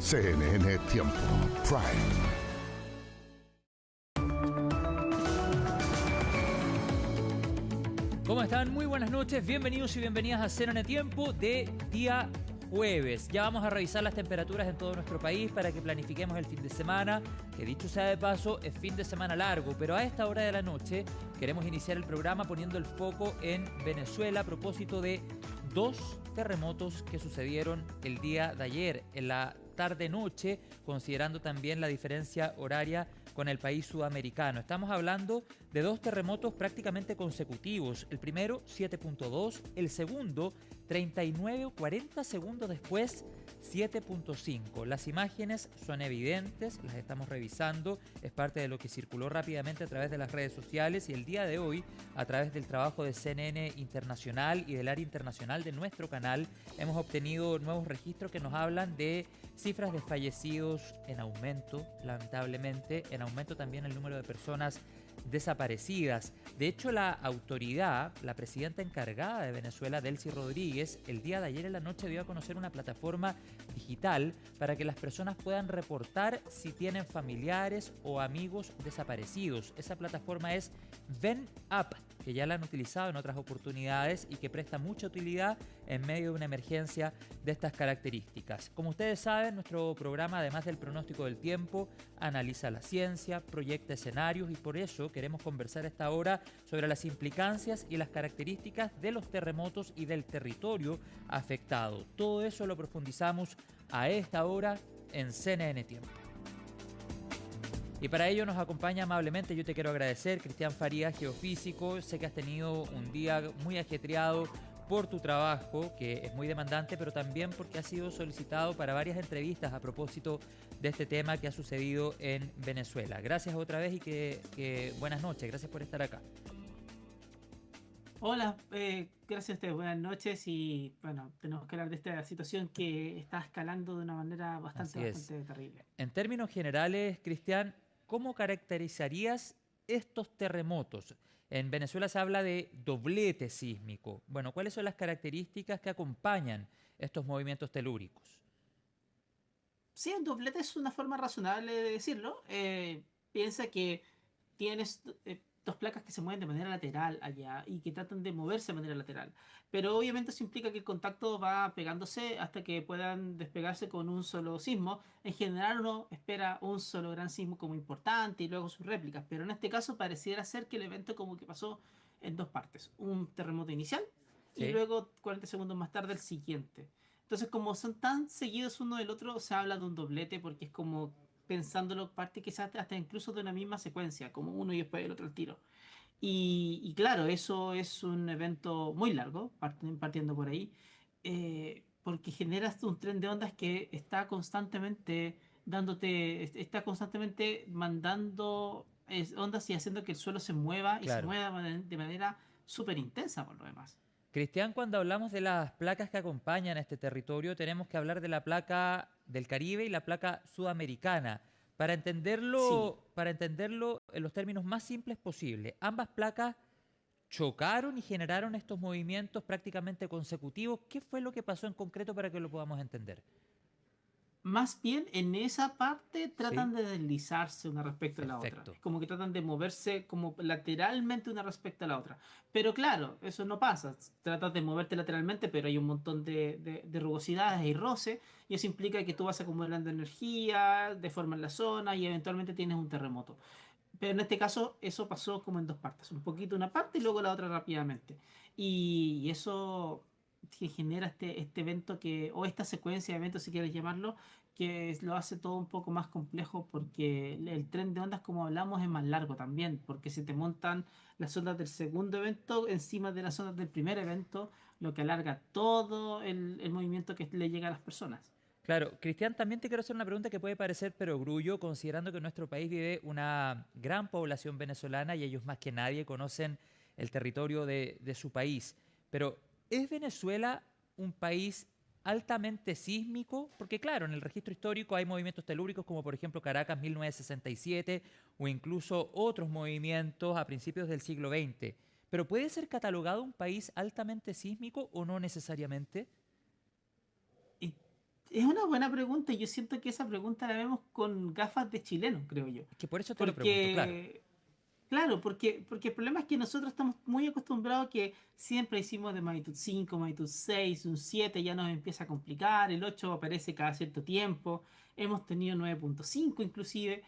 CNN Tiempo Prime. ¿Cómo están? Muy buenas noches, bienvenidos y bienvenidas a CNN Tiempo de día jueves. Ya vamos a revisar las temperaturas en todo nuestro país para que planifiquemos el fin de semana, que dicho sea de paso, es fin de semana largo, pero a esta hora de la noche queremos iniciar el programa poniendo el foco en Venezuela a propósito de dos terremotos que sucedieron el día de ayer, en la tarde-noche, considerando también la diferencia horaria con el país sudamericano. Estamos hablando de dos terremotos prácticamente consecutivos. El primero, 7.2, el segundo, 39 o 40 segundos después, 7.5. Las imágenes son evidentes, las estamos revisando, es parte de lo que circuló rápidamente a través de las redes sociales y el día de hoy, a través del trabajo de CNN Internacional y del área internacional de nuestro canal, hemos obtenido nuevos registros que nos hablan de cifras de fallecidos en aumento, lamentablemente, en aumento también el número de personas desaparecidas. De hecho, la autoridad, la presidenta encargada de Venezuela, Delcy Rodríguez, el día de ayer en la noche dio a conocer una plataforma digital para que las personas puedan reportar si tienen familiares o amigos desaparecidos. Esa plataforma es VenUp, que ya la han utilizado en otras oportunidades y que presta mucha utilidad en medio de una emergencia de estas características. Como ustedes saben, nuestro programa, además del pronóstico del tiempo, analiza la ciencia, proyecta escenarios y por eso queremos conversar a esta hora sobre las implicancias y las características de los terremotos y del territorio afectado. Todo eso lo profundizamos a esta hora en CNN Tiempo. Y para ello nos acompaña amablemente, yo te quiero agradecer, Cristian Farías, geofísico. Sé que has tenido un día muy ajetreado por tu trabajo, que es muy demandante, pero también porque has sido solicitado para varias entrevistas a propósito de este tema que ha sucedido en Venezuela. Gracias otra vez y que buenas noches, gracias por estar acá. Hola, gracias a ustedes, buenas noches y bueno, tenemos que hablar de esta situación que está escalando de una manera Así es. bastante terrible. En términos generales, Cristian, ¿cómo caracterizarías estos terremotos? En Venezuela se habla de doblete sísmico. Bueno, ¿cuáles son las características que acompañan estos movimientos telúricos? Sí, un doblete es una forma razonable de decirlo. Piensa que tienes dos placas que se mueven de manera lateral allá y que tratan de moverse de manera lateral. Pero obviamente eso implica que el contacto va pegándose hasta que puedan despegarse con un solo sismo. En general uno espera un solo gran sismo como importante y luego sus réplicas. Pero en este caso pareciera ser que el evento como que pasó en dos partes. Un terremoto inicial y ¿Sí? luego 40 segundos más tarde el siguiente. Entonces, como son tan seguidos uno del otro, se habla de un doblete porque es como pensándolo parte quizás hasta incluso de una misma secuencia, como uno y después el otro al tiro. Y claro, eso es un evento muy largo, partiendo por ahí, porque generas un tren de ondas que está constantemente está constantemente mandando ondas y haciendo que el suelo se mueva y se Claro. mueva de manera súper intensa por lo demás. Cristian, cuando hablamos de las placas que acompañan este territorio, tenemos que hablar de la placa del Caribe y la placa sudamericana. Sí. Para entenderlo en los términos más simples posibles, ambas placas chocaron y generaron estos movimientos prácticamente consecutivos. ¿Qué fue lo que pasó en concreto para que lo podamos entender? Más bien en esa parte Sí, tratan de deslizarse una respecto a la otra. Es perfecto. como que tratan de moverse como lateralmente una respecto a la otra. Pero claro, eso no pasa. Tratas de moverte lateralmente, pero hay un montón de rugosidades y roce. Y eso implica que tú vas acumulando energía, deformas la zona y eventualmente tienes un terremoto. Pero en este caso eso pasó como en dos partes. Un poquito una parte y luego la otra rápidamente. Y eso que genera este evento o esta secuencia de eventos, si quieres llamarlo, lo hace todo un poco más complejo porque el tren de ondas, como hablamos, es más largo también, porque se te montan las ondas del segundo evento encima de las ondas del primer evento, lo que alarga todo el movimiento que le llega a las personas. Claro, Cristian, también te quiero hacer una pregunta que puede parecer perogrullo, considerando que en nuestro país vive una gran población venezolana y ellos más que nadie conocen el territorio de su país. Pero, ¿es Venezuela un país altamente sísmico? Porque claro, en el registro histórico hay movimientos telúricos como por ejemplo Caracas 1967 o incluso otros movimientos a principios del siglo XX. Pero ¿puede ser catalogado un país altamente sísmico o no necesariamente? Es una buena pregunta y yo siento que esa pregunta la vemos con gafas de chileno, creo yo. Es que por eso te lo pregunto, claro. Porque, claro, porque el problema es que nosotros estamos muy acostumbrados a que siempre hicimos de magnitud 5 magnitud 6 un 7 ya nos empieza a complicar, el 8 aparece cada cierto tiempo, hemos tenido 9,5 inclusive.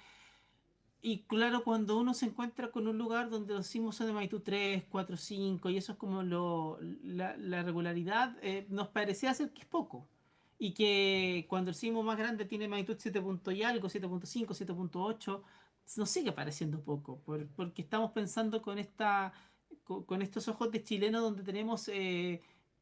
Y claro, cuando uno se encuentra con un lugar donde los sismos son de magnitud 3 4 5 y eso es como la regularidad, nos parecía ser que es poco. Y que cuando el sismo más grande tiene magnitud 7 punto y algo, 7,5 7,8 nos sigue pareciendo poco. Porque estamos pensando con estos ojos de chileno donde tenemos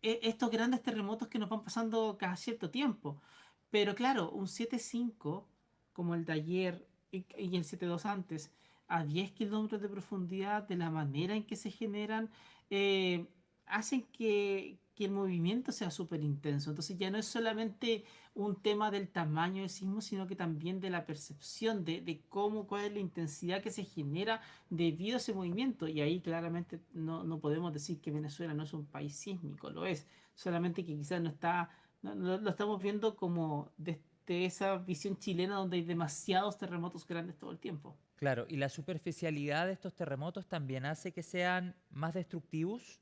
estos grandes terremotos que nos van pasando cada cierto tiempo. Pero claro, un 7,5 como el de ayer y el 7,2 antes, a 10 kilómetros de profundidad, de la manera en que se generan, eh, hacen que el movimiento sea súper intenso. Entonces ya no es solamente un tema del tamaño del sismo, sino que también de la percepción de cómo, cuál es la intensidad que se genera debido a ese movimiento. Y ahí claramente no podemos decir que Venezuela no es un país sísmico, lo es. Solamente que quizás no está, lo estamos viendo como de esa visión chilena donde hay demasiados terremotos grandes todo el tiempo. Claro, y la superficialidad de estos terremotos también hace que sean más destructivos.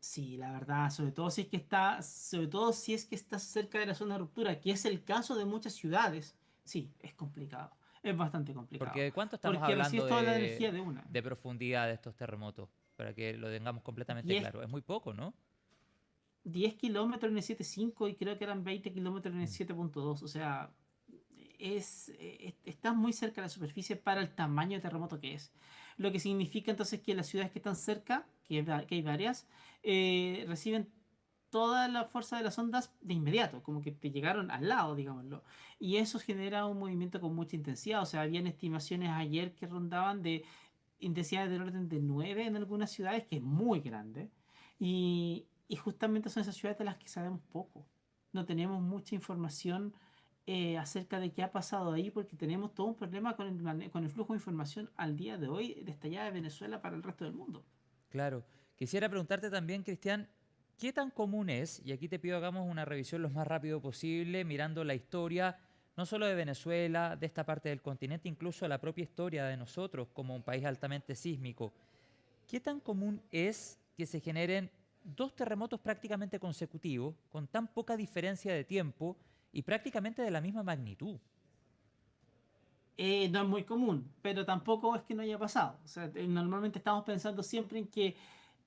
Sí, la verdad, sobre todo si es que está cerca de la zona de ruptura, que es el caso de muchas ciudades, sí, es complicado, es bastante Porque complicado, ¿de cuánto estamos porque hablando recibes toda la energía de una. de profundidad de estos terremotos? Para que lo tengamos completamente 10 claro. Es muy poco, ¿no? 10 kilómetros en el 7,5 y creo que eran 20 kilómetros en el Mm. 7,2, o sea, está muy cerca de la superficie para el tamaño de terremoto que es. Lo que significa entonces que las ciudades que están cerca, que hay varias, reciben toda la fuerza de las ondas de inmediato, como que te llegaron al lado, digámoslo. Y eso genera un movimiento con mucha intensidad. O sea, habían estimaciones ayer que rondaban de intensidades del orden de 9 en algunas ciudades, que es muy grande. Y justamente son esas ciudades de las que sabemos poco. No tenemos mucha información acerca de qué ha pasado ahí, porque tenemos todo un problema con el flujo de información al día de hoy, de esta de Venezuela para el resto del mundo. Claro. Quisiera preguntarte también, Cristian, ¿qué tan común es, y aquí te pido hagamos una revisión lo más rápido posible, mirando la historia, no solo de Venezuela, de esta parte del continente, incluso la propia historia de nosotros como un país altamente sísmico? ¿Qué tan común es que se generen dos terremotos prácticamente consecutivos, con tan poca diferencia de tiempo y prácticamente de la misma magnitud? No es muy común, pero tampoco es que no haya pasado. O sea, normalmente estamos pensando siempre en que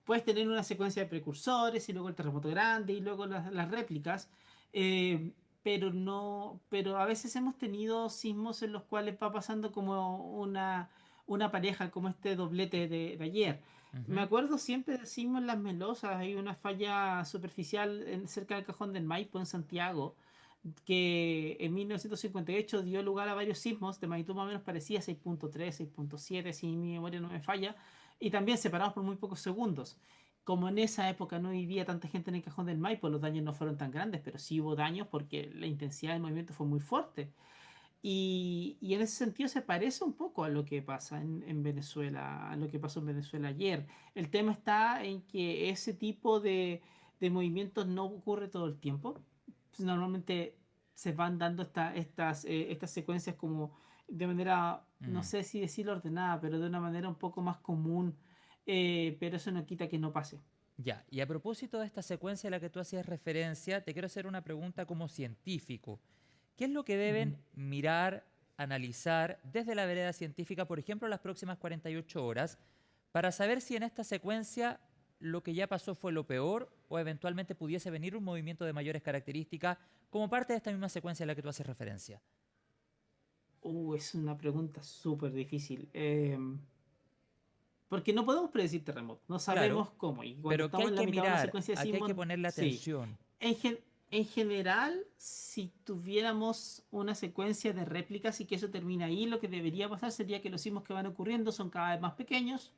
puedes tener una secuencia de precursores y luego el terremoto grande y luego las réplicas, pero no, pero a veces hemos tenido sismos en los cuales va pasando como una pareja, como este doblete de ayer. Me Ujú. acuerdo siempre del sismo en Las Melosas, hay una falla superficial cerca del Cajón del Maipo en Santiago que en 1958 dio lugar a varios sismos de magnitud más o menos parecida, 6,3, 6,7, si mi memoria no me falla, y también separados por muy pocos segundos. Como en esa época no vivía tanta gente en el Cajón del Maipo, los daños no fueron tan grandes, pero sí hubo daños porque la intensidad del movimiento fue muy fuerte. Y en ese sentido se parece un poco a lo que pasa en Venezuela, a lo que pasó en Venezuela ayer. El tema está en que ese tipo de movimientos no ocurre todo el tiempo. Normalmente se van dando estas secuencias como de manera, no Mm. sé si decirlo ordenada, pero de una manera un poco más común, pero eso no quita que no pase. Ya, y a propósito de esta secuencia a la que tú hacías referencia, te quiero hacer una pregunta como científico. ¿Qué es lo que Ujú. deben mirar, analizar desde la vereda científica, por ejemplo, las próximas 48 horas, para saber si en esta secuencia lo que ya pasó fue lo peor o eventualmente pudiese venir un movimiento de mayores características como parte de esta misma secuencia a la que tú haces referencia? Es una pregunta súper difícil. Porque no podemos predecir terremotos, no Claro, sabemos cómo. Y cuando pero ¿qué estamos hay en la que mitad de una mirar? secuencia de ¿A qué hay que sismos, ponerle sí. atención? En, en general, si tuviéramos una secuencia de réplicas y que eso termina ahí, lo que debería pasar sería que los sismos que van ocurriendo son cada vez más pequeños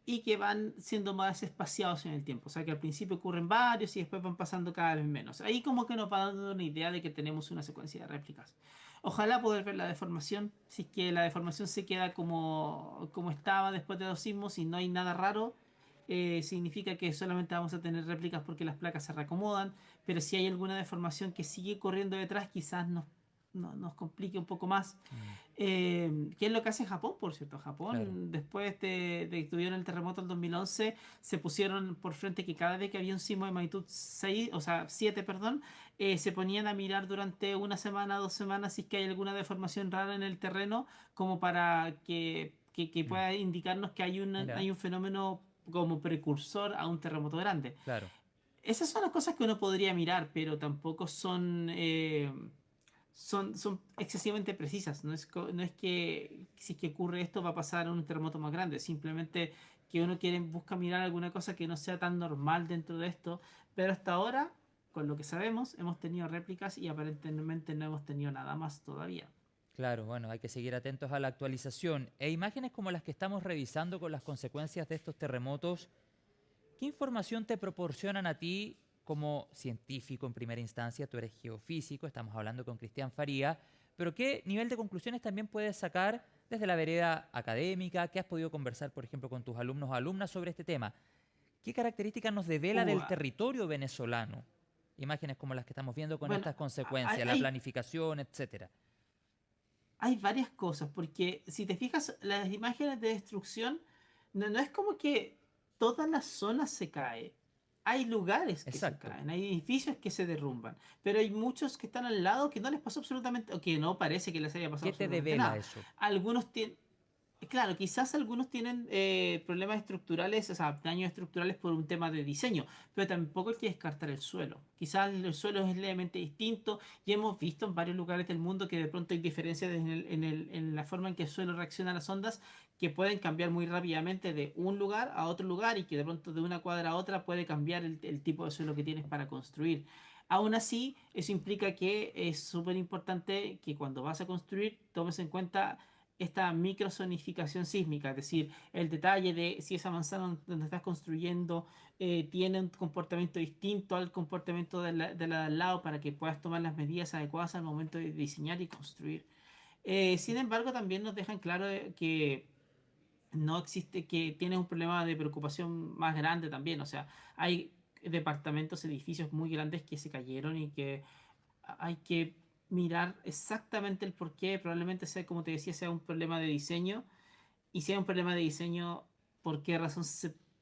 y que van siendo más espaciados en el tiempo. O sea que al principio ocurren varios y después van pasando cada vez menos. Ahí como que nos va dando una idea de que tenemos una secuencia de réplicas. Ojalá poder ver la deformación, si es que la deformación se queda como estaba después de los sismos y no hay nada raro. significa que solamente vamos a tener réplicas porque las placas se reacomodan, pero si hay alguna deformación que sigue corriendo detrás, quizás nos complique un poco más. Mm, ¿Qué es lo que hace Japón, por cierto? claro. Japón, después de que tuvieron el terremoto del 2011, se pusieron por frente que cada vez que había un sismo de magnitud 6, o sea, 7, perdón, se ponían a mirar durante una semana, 2 semanas, si es que hay alguna deformación rara en el terreno, como para que Mm, pueda indicarnos que mira, hay un fenómeno como precursor a un terremoto grande. claro. Esas son las cosas que uno podría mirar, pero tampoco son excesivamente precisas. No es que si es que ocurre esto va a pasar un terremoto más grande. Simplemente que uno busca mirar alguna cosa que no sea tan normal dentro de esto. Pero hasta ahora, con lo que sabemos, hemos tenido réplicas y aparentemente no hemos tenido nada más todavía. Claro, bueno, hay que seguir atentos a la actualización. E imágenes como las que estamos revisando con las consecuencias de estos terremotos, ¿qué información te proporcionan a ti como científico en primera instancia? Tú eres geofísico, estamos hablando con Cristian Faría, pero ¿qué nivel de conclusiones también puedes sacar desde la vereda académica? ¿Qué has podido conversar, por ejemplo, con tus alumnos o alumnas sobre este tema? ¿Qué características nos devela Uh, del territorio venezolano? Imágenes como las que estamos viendo con bueno, estas hay, consecuencias, la hay, planificación, etcétera. hay varias cosas, porque si te fijas, las imágenes de destrucción, no es como que toda la zona se cae. Hay lugares que se Exacto. caen, hay edificios que se derrumban, pero hay muchos que están al lado que no les pasó absolutamente, o que no parece que les haya pasado ¿Qué te absolutamente devela nada. eso? Algunos tienen, claro, quizás algunos tienen problemas estructurales, o sea, daños estructurales por un tema de diseño, pero tampoco hay que descartar el suelo. Quizás el suelo es levemente distinto y hemos visto en varios lugares del mundo que de pronto hay diferencias en la forma en que el suelo reacciona a las ondas que pueden cambiar muy rápidamente de un lugar a otro lugar y que de pronto de una cuadra a otra puede cambiar el tipo de suelo que tienes para construir. Aún así, eso implica que es súper importante que cuando vas a construir tomes en cuenta esta microzonificación sísmica, es decir, el detalle de si esa manzana donde estás construyendo tiene un comportamiento distinto al comportamiento de la de al lado para que puedas tomar las medidas adecuadas al momento de diseñar y construir. Sin embargo, también nos dejan claro que no existe, que tienes un problema de preocupación más grande también, o sea, hay departamentos, edificios muy grandes que se cayeron y que hay que mirar exactamente el por qué. Probablemente sea, como te decía, sea un problema de diseño. Y si hay un problema de diseño, ¿por qué razón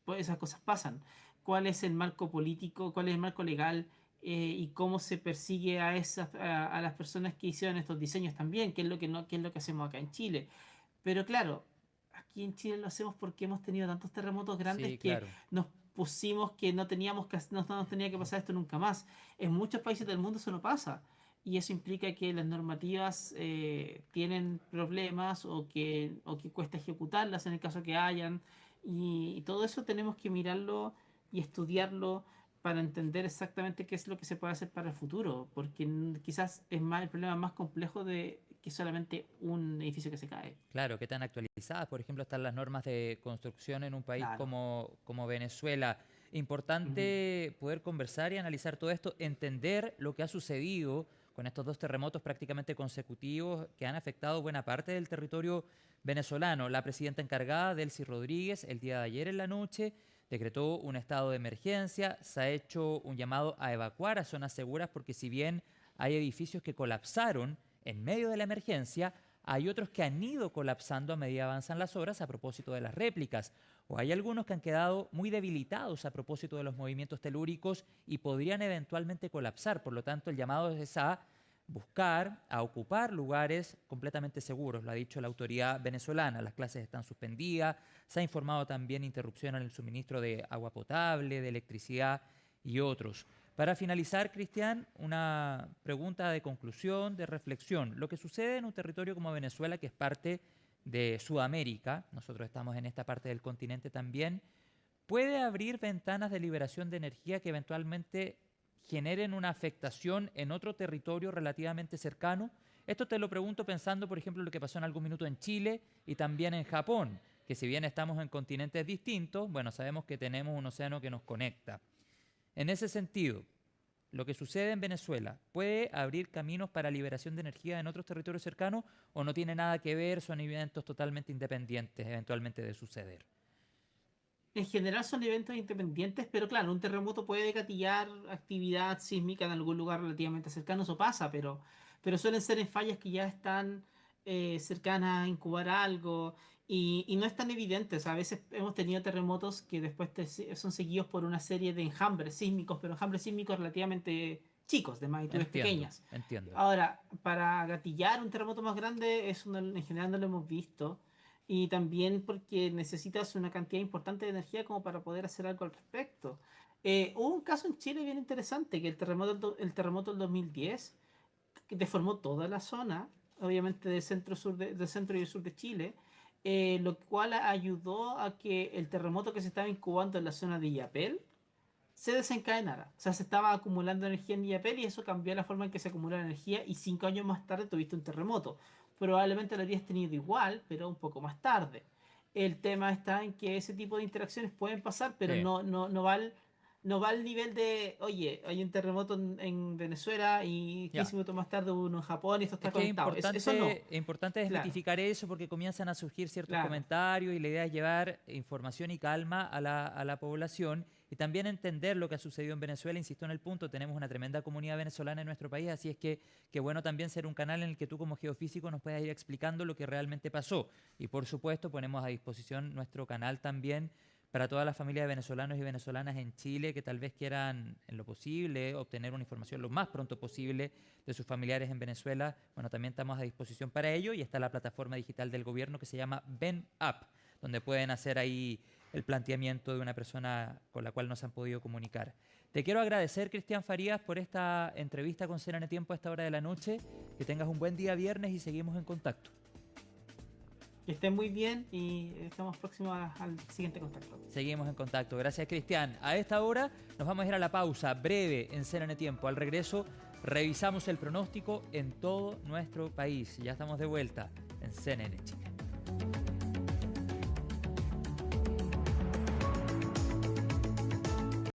pues, esas cosas pasan? ¿Cuál es el marco político? ¿Cuál es el marco legal? Y cómo se persigue a las personas que hicieron estos diseños también, qué es lo que no, qué es lo que hacemos acá en Chile. Pero claro, aquí en Chile lo hacemos porque hemos tenido tantos terremotos grandes Sí, que claro. nos pusimos que no teníamos que, no nos tenía que pasar esto nunca más. En muchos países del mundo eso no pasa. Y eso implica que las normativas tienen problemas o que cuesta ejecutarlas en el caso que hayan. Y todo eso tenemos que mirarlo y estudiarlo para entender exactamente qué es lo que se puede hacer para el futuro. Porque quizás es más el problema más complejo de que solamente un edificio que se cae. Claro, qué tan actualizadas, por ejemplo, están las normas de construcción en un país Claro. como Venezuela. Ujú. Importante poder conversar y analizar todo esto, entender lo que ha sucedido con estos dos terremotos prácticamente consecutivos que han afectado buena parte del territorio venezolano. La presidenta encargada, Delcy Rodríguez, el día de ayer en la noche decretó un estado de emergencia, se ha hecho un llamado a evacuar a zonas seguras porque si bien hay edificios que colapsaron en medio de la emergencia, hay otros que han ido colapsando a medida avanzan las horas a propósito de las réplicas, o hay algunos que han quedado muy debilitados a propósito de los movimientos telúricos y podrían eventualmente colapsar. Por lo tanto, el llamado es a buscar, a ocupar lugares completamente seguros, lo ha dicho la autoridad venezolana. Las clases están suspendidas, se ha informado también interrupción en el suministro de agua potable, de electricidad y otros. Para finalizar, Cristian, una pregunta de conclusión, de reflexión. Lo que sucede en un territorio como Venezuela, que es parte de Sudamérica, nosotros estamos en esta parte del continente también, puede abrir ventanas de liberación de energía que eventualmente generen una afectación en otro territorio relativamente cercano. Esto te lo pregunto pensando, por ejemplo, en lo que pasó en algún minuto en Chile y también en Japón, que si bien estamos en continentes distintos, bueno, sabemos que tenemos un océano que nos conecta. En ese sentido, lo que sucede en Venezuela puede abrir caminos para liberación de energía en otros territorios cercanos o no tiene nada que ver, son eventos totalmente independientes eventualmente de suceder. En general son eventos independientes, pero claro, un terremoto puede gatillar actividad sísmica en algún lugar relativamente cercano, eso pasa, pero suelen ser en fallas que ya están cercanas a incubar algo y no es tan evidentes. A veces hemos tenido terremotos que después son seguidos por una serie de enjambres sísmicos, pero enjambres sísmicos relativamente chicos, de magnitudes Entiendo, pequeñas. entiendo. Ahora, para gatillar un terremoto más grande, en general no lo hemos visto. Y también porque necesitas una cantidad importante de energía como para poder hacer algo al respecto. Hubo un caso en Chile bien interesante, que el terremoto del 2010 que deformó toda la zona, obviamente del centro y el sur de Chile, lo cual ayudó a que el terremoto que se estaba incubando en la zona de Illapel se desencadenara. O sea, se estaba acumulando energía en Illapel y eso cambió la forma en que se acumula la energía y 5 años más tarde tuviste un terremoto. Probablemente lo habrías tenido igual, pero un poco más tarde. El tema está en que ese tipo de interacciones pueden pasar, pero Sí. no va al nivel de, oye, hay un terremoto en Venezuela y Ya. 15 minutos más tarde hubo uno en Japón y esto Es está que conectado. Eso no, es importante claro, desmitificar eso porque comienzan a surgir ciertos claro. comentarios y la idea es llevar información y calma a la población y también entender lo que ha sucedido en Venezuela. Insisto en el punto, tenemos una tremenda comunidad venezolana en nuestro país, así es que bueno también ser un canal en el que tú como geofísico nos puedas ir explicando lo que realmente pasó. Y por supuesto ponemos a disposición nuestro canal también para todas las familias de venezolanos y venezolanas en Chile que tal vez quieran, en lo posible, obtener una información lo más pronto posible de sus familiares en Venezuela. Bueno, también estamos a disposición para ello y está la plataforma digital del gobierno que se llama Ven Up, donde pueden hacer ahí el planteamiento de una persona con la cual no se han podido comunicar. Te quiero agradecer, Cristian Farías, por esta entrevista con CNN Tiempo a esta hora de la noche. Que tengas un buen día viernes y seguimos en contacto. Que estén muy bien y estamos próximos al siguiente contacto. Seguimos en contacto. Gracias, Cristian. A esta hora nos vamos a ir a la pausa breve en CNN Tiempo. Al regreso revisamos el pronóstico en todo nuestro país. Ya estamos de vuelta en CNN Chile.